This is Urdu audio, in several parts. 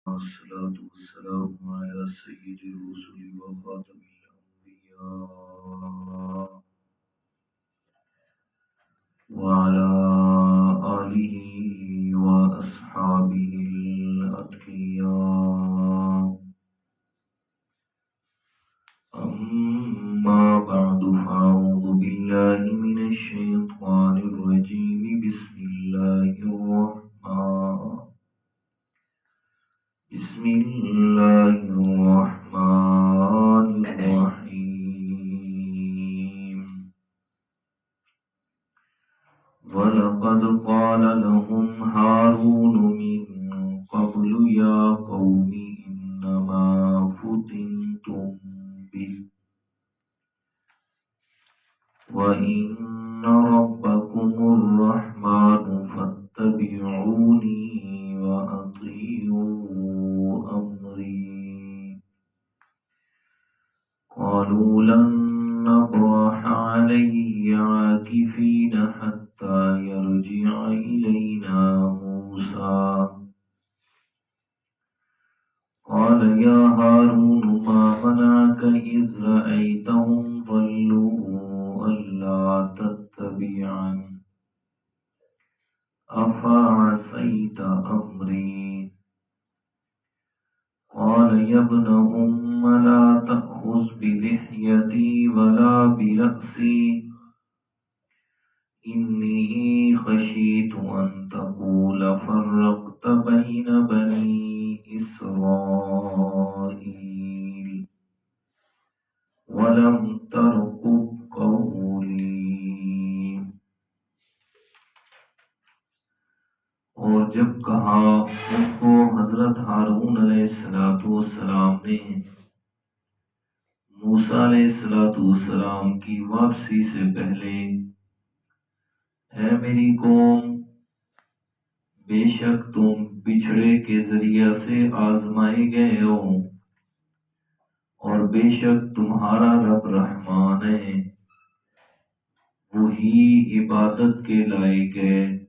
والصلاة والسلام على سيد الرسل وخاتم الأنبياء وعلى آله وأصحابه الأتقياء. أما بعد فأعوذ بالله من الشيطان الرجيم. بسم الله الرحمن الرحيم. ولقد قال لهم هارون من قبل يا قوم إنما فتنتم به وإن ربكم الرحمن فاتبعوني وأطيعوا أمري. قالوا لن نبرح عليه عاكفين حتى يرجع إلينا موسى. قال يا هارون ما منعك إذ رأيتهم ضلوا ألا تتبعني أفعصيت أمري. قال يا ابن أم لا تأخذ بلحيتي ولا برأسي إني خشيت أن تقول فرقت بين بني إسرائيل ولم ترقب قولي. اور جب کہا ان کو حضرت ہارون علیہ السلام نے موسیٰ علیہ السلام کی واپسی سے پہلے، اے میری قوم، بے شک تم بچھڑے کے ذریعے سے آزمائے گئے ہو اور بے شک تمہارا رب رحمان ہے، وہی عبادت کے لائق ہے،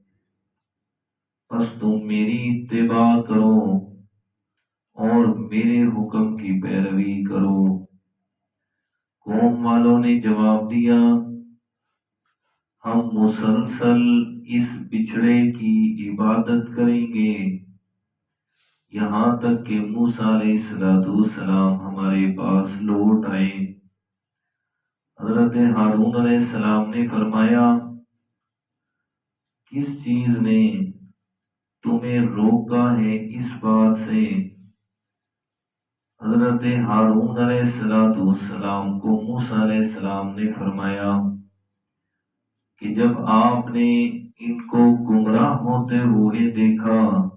پس تم میری اتباع کرو اور میرے حکم کی پیروی کرو۔ قوم والوں نے جواب دیا، ہم مسلسل اس بچھڑے کی عبادت کریں گے یہاں تک کہ موسیٰ علیہ السلام ہمارے پاس لوٹ آئے۔ حضرت ہارون علیہ السلام نے فرمایا، کس چیز نے تمہیں روکا ہے اس بات سے؟ حضرت ہارون علیہ السلام کو موسیٰ علیہ السلام نے فرمایا کہ جب آپ نے ان کو گمراہ ہوتے ہوئے دیکھا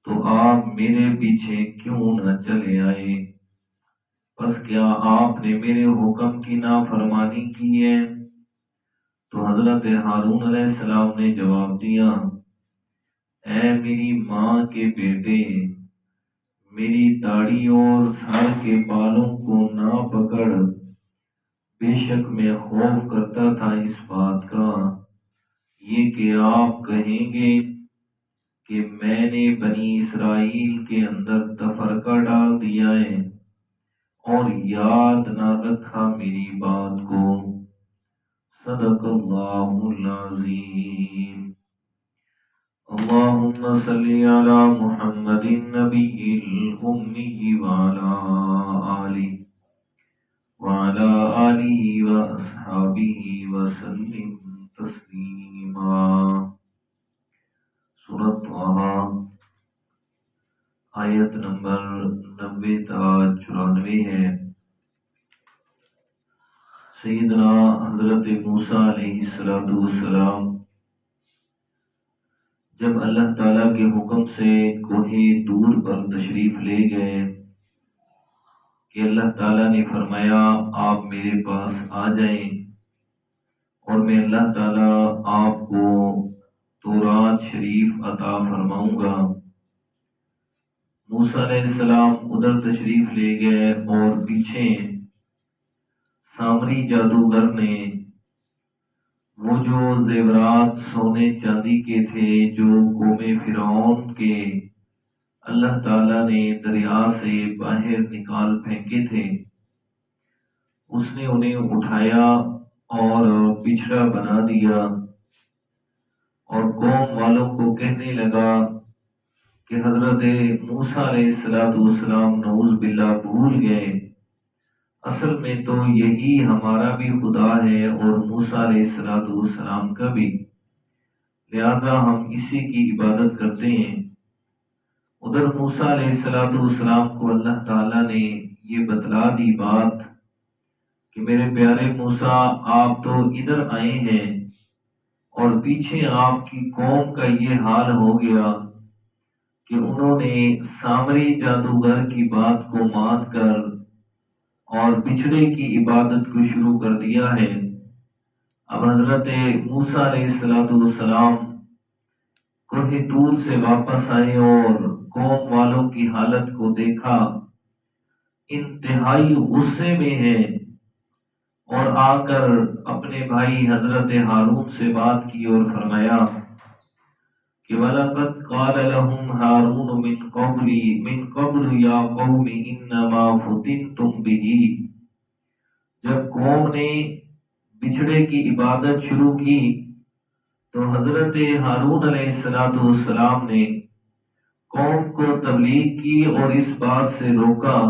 تو آپ میرے پیچھے کیوں نہ چلے آئے؟ بس کیا آپ نے میرے حکم کی نافرمانی کی ہے؟ تو حضرت ہارون علیہ السلام نے جواب دیا، اے میری ماں کے بیٹے، میری داڑھی اور سر کے بالوں کو نہ پکڑ، بے شک میں خوف کرتا تھا اس بات کا، یہ کہ آپ کہیں گے کہ میں نے بنی اسرائیل کے اندر تفرقہ ڈال دیا ہے اور یاد نہ رکھا میری بات کو۔ صدق اللہ العظیم۔ اللہم صلی علی محمد النبی الأمی وعلی آلہ وأصحابہ وسلم تسلیما۔ سورۃ طٰہٰ، آیت نمبر 90 تا 94 ہے۔ سیدنا حضرت موسیٰ علیہ السلام جب اللہ تعالیٰ کے حکم سے کوہ طور پر تشریف لے گئے کہ اللہ تعالیٰ نے فرمایا آپ میرے پاس آ جائیں اور میں اللہ تعالیٰ آپ کو تورات شریف عطا فرماؤں گا۔ موسیٰ علیہ السلام ادھر تشریف لے گئے اور پیچھے سامری جادوگر نے وہ جو زیورات سونے چاندی کے تھے جو قوم فرعون کے اللہ تعالیٰ نے دریا سے باہر نکال پھینکے تھے، اس نے انہیں اٹھایا اور بچھڑا بنا دیا، اور قوم والوں کو کہنے لگا کہ حضرت موسیٰ علیہ السلام نعوذ باللہ بھول گئے، اصل میں تو یہی ہمارا بھی خدا ہے اور موسیٰ علیہ السلام کا بھی، لہذا ہم اسی کی عبادت کرتے ہیں۔ ادھر موسیٰ علیہ السلام کو اللہ تعالیٰ نے یہ بتلا دی بات کہ میرے پیارے موسیٰ، آپ تو ادھر آئے ہیں اور پیچھے آپ کی قوم کا یہ حال ہو گیا کہ انہوں نے سامری جادوگر کی بات کو مان کر اور بچھڑے کی عبادت کو شروع کر دیا ہے۔ اب حضرت موسیٰ علیہ السلام کوہ طور سے واپس آئے اور قوم والوں کی حالت کو دیکھا، انتہائی غصے میں ہے، اور آ کر اپنے بھائی حضرت ہارون سے بات کی اور فرمایا کہ وَلَقَدْ قَالَ لَهُمْ هَارُونُ مِنْ قَبْلُ يَا قَوْمِ إِنَّمَا فُتِنْتُمْ بِهِ۔ جب قوم نے بچھڑے کی عبادت شروع کی تو حضرت ہارون علیہ السلام نے قوم کو تبلیغ کی اور اس بات سے روکا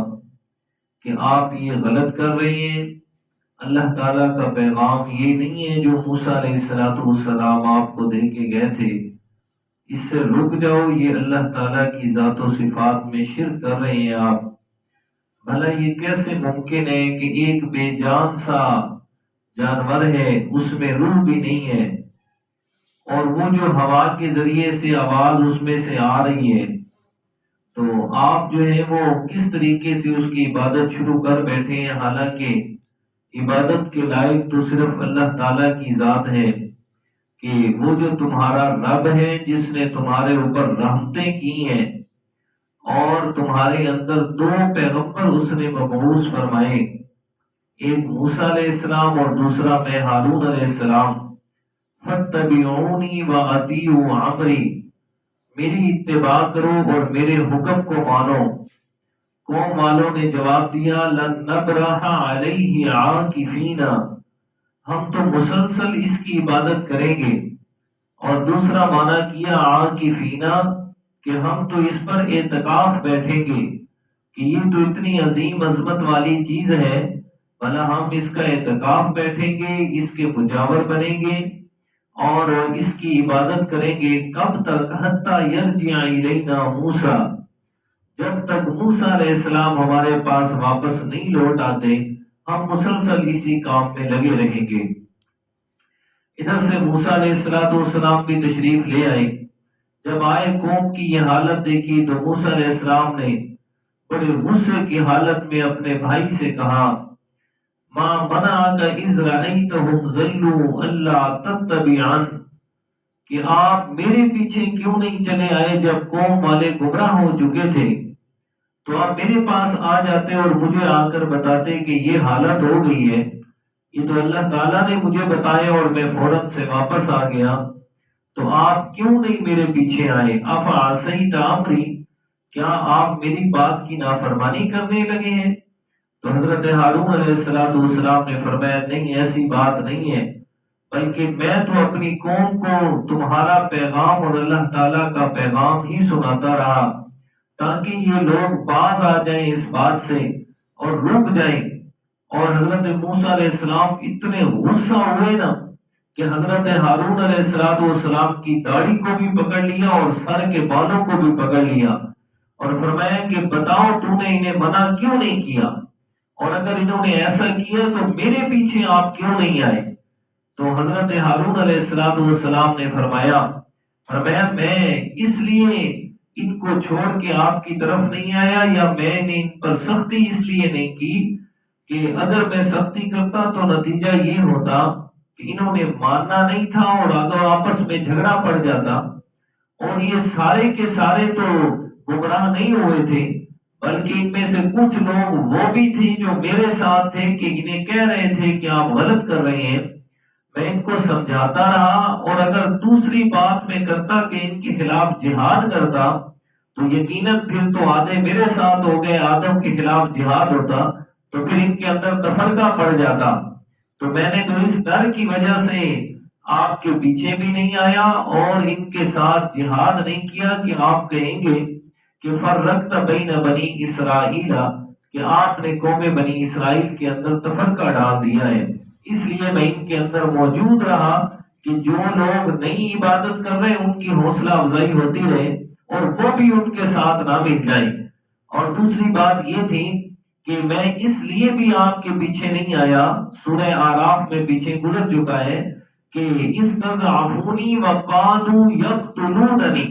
کہ آپ یہ غلط کر رہے ہیں، اللہ تعالیٰ کا پیغام یہ نہیں ہے جو موسیٰ علیہ السلام آپ کو دے کے گئے تھے، اس سے رک جاؤ، یہ اللہ تعالیٰ کی ذات و صفات میں شرک کر رہے ہیں آپ۔ بھلا یہ کیسے ممکن ہے کہ ایک بے جان سا جانور ہے، اس میں روح بھی نہیں ہے، اور وہ جو ہوا کے ذریعے سے آواز اس میں سے آ رہی ہے، تو آپ جو ہے وہ کس طریقے سے اس کی عبادت شروع کر بیٹھے ہیں، حالانکہ عبادت کے لائق تو صرف اللہ تعالیٰ کی ذات ہے، کہ وہ جو تمہارا رب ہے جس نے تمہارے اوپر رحمتیں کی ہیں اور تمہارے اندر دو پیغمبر اس نے مبعوث فرمائے، ایک موسیٰ علیہ السلام اور دوسرا میں ہارون علیہ السلام، فَاتَّبِعُونِي وَأَطِیعُوا عَمْرِی، میری اتباع کرو اور میرے حکم کو مانو۔ قوم والوں نے جواب دیا لَن نَبْرَحَ عَلَیْهِ عَاکِفِینَ، ہم تو مسلسل اس کی عبادت کریں گے، اور دوسرا معنی کیا عاکفین، کہ ہم تو اس پر اعتکاف بیٹھیں گے کہ یہ تو اتنی عظیم عظمت والی چیز ہے، بھلا ہم اس کا اعتکاف بیٹھیں گے، اس کے مجاور بنیں گے اور اس کی عبادت کریں گے، کب تک؟ حتی یرجع الینا موسیٰ، جب تک موسیٰ علیہ السلام ہمارے پاس واپس نہیں لوٹ آتے، ہم مسلسل اسی کام میں لگے رہیں گے۔ ادھر سے موسیٰ علیہ السلام بھی تشریف لے آئے، جب آئے قوم کی یہ حالت دیکھی تو موسیٰ علیہ السلام نے بڑے غصے کی حالت میں اپنے بھائی سے کہا ما منعک اذ رأیتہم ضلوا الا تتبعن، کہ آپ میرے پیچھے کیوں نہیں چلے آئے جب قوم والے گمراہ ہو چکے تھے، تو آپ میرے پاس آ جاتے اور مجھے آ کر بتاتے کہ یہ حالت ہو گئی ہے، یہ تو اللہ تعالیٰ نے مجھے بتایا اور میں فوراً سے واپس آ گیا، تو آپ کیوں نہیں میرے پیچھے آئے؟ افعصیت امری، کیا آپ میری بات کی نافرمانی کرنے لگے ہیں؟ تو حضرت ہارون علیہ السلام نے فرمایا نہیں، ایسی بات نہیں ہے، بلکہ میں تو اپنی قوم کو تمہارا پیغام اور اللہ تعالیٰ کا پیغام ہی سناتا رہا تاکہ یہ لوگ باز آ جائیں اس بات سے اور رک جائیں۔ اور حضرت موسیٰ علیہ السلام اتنے غصہ ہوئے نا کہ حضرت ہارون علیہ السلام کی داڑھی کو بھی پکڑ لیا اور سر کے بالوں کو بھی پکڑ لیا اور فرمایا کہ بتاؤ تو نے انہیں منع کیوں نہیں کیا، اور اگر انہوں نے ایسا کیا تو میرے پیچھے آپ کیوں نہیں آئے؟ تو حضرت ہارون علیہ السلام نے فرمایا میں اس لیے ان کو چھوڑ کے آپ کی طرف نہیں آیا، یا میں نے ان پر سختی اس لیے نہیں کی کہ اگر میں سختی کرتا تو نتیجہ یہ ہوتا کہ انہوں نے ماننا نہیں تھا اور اگر آپس میں جھگڑا پڑ جاتا، اور یہ سارے کے سارے تو گمراہ نہیں ہوئے تھے بلکہ ان میں سے کچھ لوگ وہ بھی تھے جو میرے ساتھ تھے کہ انہیں کہہ رہے تھے کہ آپ غلط کر رہے ہیں، میں ان کو سمجھاتا رہا، اور اگر دوسری بات میں کرتا کہ ان کے خلاف جہاد کرتا تو یقیناً پھر تو آدھے میرے ساتھ ہو گئے، آدم کے خلاف جہاد ہوتا تو پھر ان کے اندر تفرقہ پڑ جاتا۔ تو میں نے تو اس ڈر کی وجہ سے آپ کے پیچھے بھی نہیں آیا اور ان کے ساتھ جہاد نہیں کیا کہ آپ کہیں گے کہ فرقت بین بنی اسرائیل، کہ آپ نے قوم بنی اسرائیل کے اندر تفرقہ ڈال دیا ہے۔ اس لیے میں ان کے اندر موجود رہا کہ جو لوگ نئی عبادت کر رہے ان کی حوصلہ افزائی ہوتی رہے اور وہ بھی ان کے ساتھ نہ مل جائے۔ اور دوسری بات یہ تھی کہ میں اس لیے بھی آپ کے پیچھے نہیں آیا، سورہ آراف میں پیچھے گزر چکا ہے کہ استضعفونی وقالوا یقتلوننی،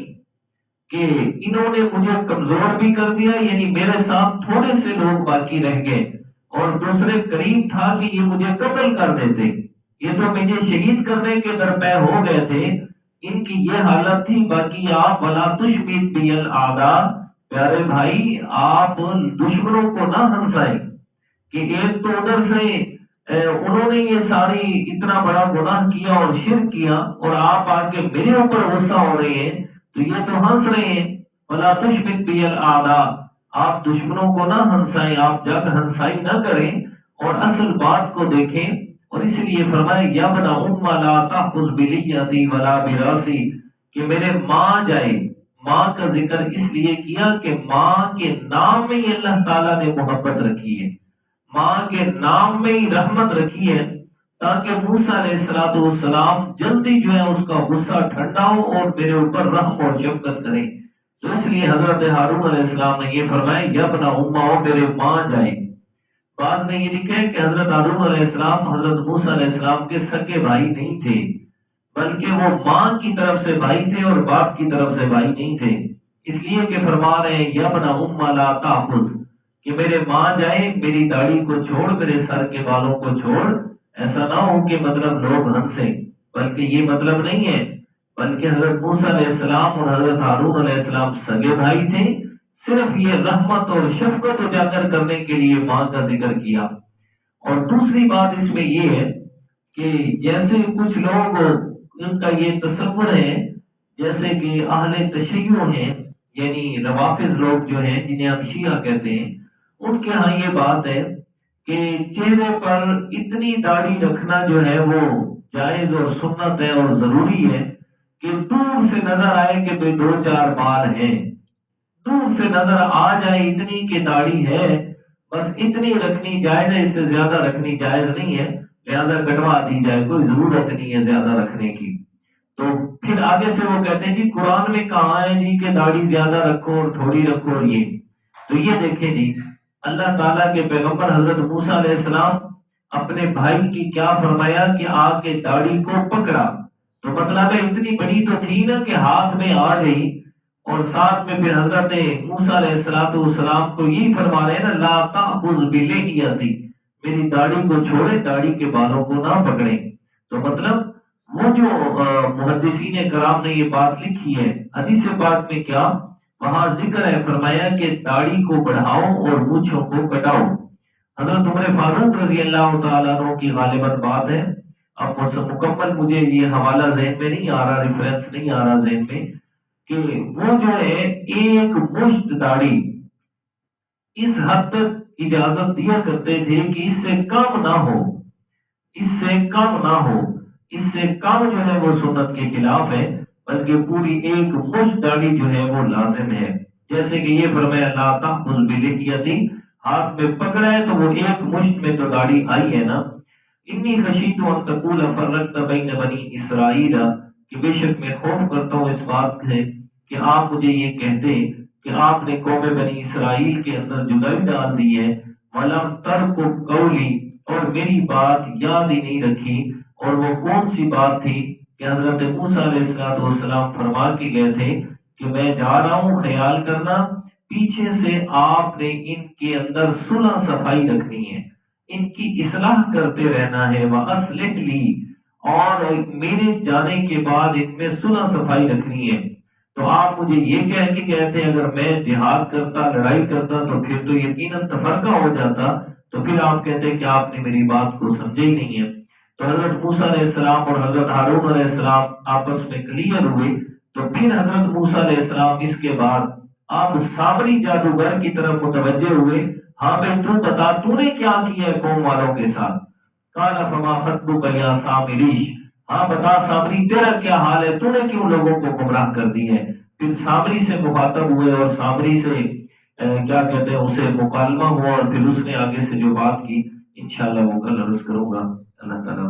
کہ انہوں نے مجھے کمزور بھی کر دیا، یعنی میرے ساتھ تھوڑے سے لوگ باقی رہ گئے، اور دوسرے قریب تھا کہ یہ مجھے قتل کر دیتے، یہ تو مجھے شہید کرنے کے درپے ہو گئے تھے۔ ان کی یہ حالت تھی۔ باقی آپ ولا تشمت بی الاعداء، پیارے بھائی آپ دشمنوں کو نہ ہنسائیں کہ ایک تو ادھر سے انہوں نے یہ ساری اتنا بڑا گناہ کیا اور شرک کیا، اور آپ آ کے میرے اوپر غصہ ہو رہے ہیں، تو یہ تو ہنس رہے ہیں۔ ولا تشمت بی الاعداء، آپ دشمنوں کو نہ ہنسائیں، آپ جگ ہنسائی نہ کریں اور اصل بات کو دیکھیں۔ اور اس لیے فرمائے یا ابن ام لا تاخذ بلیتی ولا براسی، کہ میرے ماں جائے۔ ماں کا ذکر اس لیے کیا کہ ماں کے نام میں ہی اللہ تعالیٰ نے محبت رکھی ہے، ماں کے نام میں ہی رحمت رکھی ہے، تاکہ موسیٰ علیہ السلام جلدی جو ہے اس کا غصہ ٹھنڈا ہو اور میرے اوپر رحم اور شفقت کرے۔ تو اس لیے حضرت ہارون علیہ السلام نے یہ فرمایا یا ابن ام، میرے ماں جائے۔ بعض نے یہ لکھا ہے کہ حضرت ہارون علیہ السلام حضرت موسیٰ علیہ السلام کے سگے بھائی نہیں تھے، بلکہ وہ ماں کی طرف سے بھائی تھے اور باپ کی طرف سے بھائی نہیں تھے۔ اس لیے کہ فرما رہے ہیں یا ابن ام لا تاخذ، کہ میرے ماں جائے، میری داڑھی کو چھوڑ، میرے سر کے بالوں کو چھوڑ۔ ایسا نہ ہو کہ مطلب لوگ ہنسیں، بلکہ یہ مطلب نہیں ہے، بلکہ حضرت موسیٰ علیہ السلام اور حضرت ہارون علیہ السلام سگے بھائی تھے۔ صرف یہ رحمت اور شفقت اجاگر کرنے کے لیے ماں کا ذکر کیا۔ اور دوسری بات اس میں یہ ہے کہ جیسے کچھ لوگ ان کا یہ تصور ہے، جیسے کہ اہل تشیع ہیں، یعنی روافض لوگ جو ہیں جنہیں ہم شیعہ کہتے ہیں، ان کے ہاں یہ بات ہے کہ چہرے پر اتنی داڑھی رکھنا جو ہے وہ جائز اور سنت ہے اور ضروری ہے کہ دور سے نظر آئے کہ بھئی 2-4 بال ہیں، دور سے نظر آ جائے اتنی کہ داڑھی ہے، بس اتنی رکھنی جائز ہے، اس سے زیادہ رکھنی جائز نہیں ہے، لہذا کٹوا دی جائے، کوئی ضرورت نہیں ہے زیادہ رکھنے کی۔ تو پھر آگے سے وہ کہتے ہیں جی قرآن میں کہاں ہے جی کہ داڑھی زیادہ رکھو اور تھوڑی رکھو، اور یہ تو یہ دیکھیں جی اللہ تعالیٰ کے پیغمبر حضرت موسیٰ علیہ السلام اپنے بھائی کی کیا فرمایا کہ آ کے داڑھی کو پکڑا، تو مطلب ہے اتنی بڑی تو تھی نا کہ ہاتھ میں آ گئی، اور ساتھ میں پھر حضرت موسیٰ علیہ السلام کو یہی فرما رہے ہیں نا لا تاخذ بلحیتی، میری داڑھی کو چھوڑے، داڑھی کے بالوں کو نہ پکڑے۔ تو مطلب وہ جو محدثین کرام نے یہ بات لکھی ہے حدیث پاک میں کیا وہاں ذکر ہے، فرمایا کہ داڑھی کو بڑھاؤ اور مونچھوں کو کٹاؤ۔ حضرت عمر فاروق رضی اللہ تعالیٰ عنہ کی غالباً بات ہے، اب مکمل مجھے یہ حوالہ ذہن میں نہیں آ رہا، ریفرنس نہیں آ رہا ذہن میں، کہ وہ جو ہے ایک مشت داڑھی اس حد تک اجازت دیا کرتے تھے کہ اس سے کم نہ ہو، اس سے کم نہ ہو، اس سے کم جو ہے وہ سنت کے خلاف ہے، بلکہ پوری ایک مشت داڑھی جو ہے وہ لازم ہے۔ جیسے کہ یہ فرمایا لا تاخذ بلحیتی، ہاتھ میں پکڑا ہے تو وہ ایک مشت میں تو داڑھی آئی ہے نا۔ انی خشیت ان تقول فرقت بین بنی اسرائیل، کہ بے شک میں خوف کرتا ہوں اس بات سے کہ آپ مجھے یہ کہتے کہ آپ نے قوم بنی اسرائیل کے اندر جدائی ڈال دی ہے، وَلَمْ تَرْقُبْ قَوْلِي، اور میری بات یاد ہی نہیں رکھی۔ اور وہ کون سی بات تھی کہ حضرت موسیٰ علیہ السلام فرما کے گئے تھے کہ میں جا رہا ہوں، خیال کرنا پیچھے سے آپ نے ان کے اندر صلح صفائی رکھنی ہے، ان کی اصلاح کرتے رہنا ہے، وَأَصْلِحْ لِي، اور میرے جانے کے بعد ان میں صلح صفائی رکھنی ہے۔ تو آپ مجھے یہ کہہ کے کہتے ہیں اگر میں جہاد کرتا، لڑائی کرتا تو پھر تو یقیناً تفرقہ ہو جاتا، تو پھر آپ کہتے ہیں کہ آپ نے میری بات کو سمجھے ہی نہیں ہے۔ تو حضرت موسیٰ علیہ السلام اور حضرت ہارون علیہ السلام آپس میں کلیئر ہوئے، تو پھر حضرت موسیٰ علیہ السلام اس کے بعد آپ سامری جادوگر کی طرف متوجہ ہوئے، ہاں بھائی تو بتا تو نے کیا کیا ہے قوم والوں کے ساتھ؟ قال فما خطبک یا سامری، ہاں بتا سامری تیرا کیا حال ہے، تو نے کیوں لوگوں کو گمراہ کر دی ہے؟ پھر سامری سے مخاطب ہوئے اور سامری سے کیا کہتے ہیں اسے مکالمہ ہوا، اور پھر اس نے آگے سے جو بات کی انشاءاللہ وہ کل عرض کروں گا۔ اللہ تعالیٰ